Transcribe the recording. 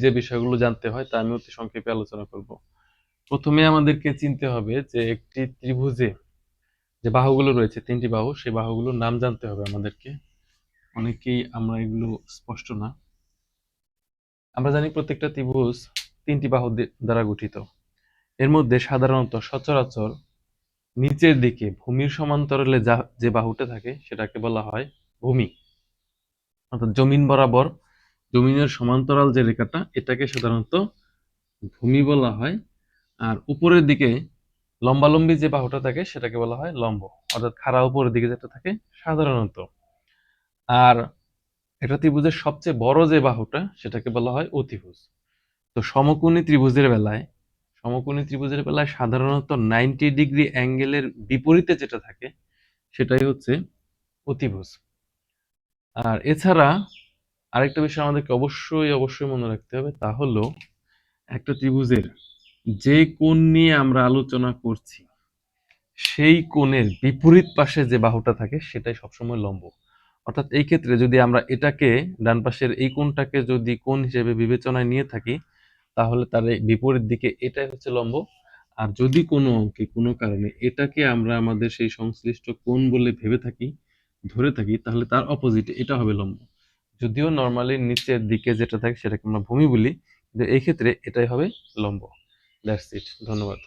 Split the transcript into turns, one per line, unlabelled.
যে বিষয়গুলো জানতে হয় তা আমি অতি সংক্ষেপে আলোচনা করব। প্রথমে আমাদেরকে চিনতে হবে যে একটি ত্রিভুজে যে বাহুগুলো রয়েছে, তিনটি বাহু, সেই বাহুগুলোর নাম জানতে হবে আমাদেরকে। অনেকেই আমরা এগুলো স্পষ্ট না। আমরা জানি প্রত্যেকটা ত্রিভুজ তিনটি বাহু দ্বারা গঠিত। এর মধ্যে সাধারণত সচরাচর নিচের দিকে ভূমির সমান্তরালে যে বাহুটা থাকে সেটাকে বলা হয় ভূমি, অর্থাৎ জমিন বরাবর জমিনের সমান্তরাল যে রেখাটা এটাকে সাধারণত ভূমি বলা হয়। আর উপরের দিকে লম্বালম্বী যে বাহুটা থাকে সেটাকে বলা হয় লম্ব, অর্থাৎ খাড়া উপরের দিকে যেটা থাকে সাধারণত। আর এটা ত্রিভুজের সবচেয়ে বড় যে বাহুটা সেটাকে বলা হয় অতিভুজ। তো সমকোণী ত্রিভুজের বেলায় সাধারণত 90 ডিগ্রি অ্যাঙ্গেলের বিপরীতে যেটা থাকে সেটাই হচ্ছে অতিভুজ। আর এছাড়া আরেকটা বিষয় আমাদেরকে অবশ্যই মনে রাখতে হবে, তা হলো একটা ত্রিভুজের যে কোণ নিয়ে আমরা আলোচনা করছি সেই কোণের বিপরীত পাশে যে বাহুটা থাকে সেটাই সবসময় লম্ব। অর্থাৎ এই ক্ষেত্রে যদি আমরা এটাকে, ডান পাশের এই কোণটাকে যদি কোণ হিসেবে বিবেচনায় নিয়ে থাকি তাহলে তার এই বিপরীত দিকে এটাই হচ্ছে লম্ব। আর যদি কোনো অঙ্কে কোনো কারণে এটাকে আমরা আমাদের সেই সংশ্লিষ্ট কোণ বলে ভেবে থাকি, ধরে থাকি, তাহলে তার অপোজিটে এটা হবে লম্ব। যদিও নর্মালি নিচের দিকে যেটা থাকে সেটাকে আমরা ভূমি বলি, কিন্তু এই ক্ষেত্রে এটাই হবে লম্ব। That's it. ধন্যবাদ।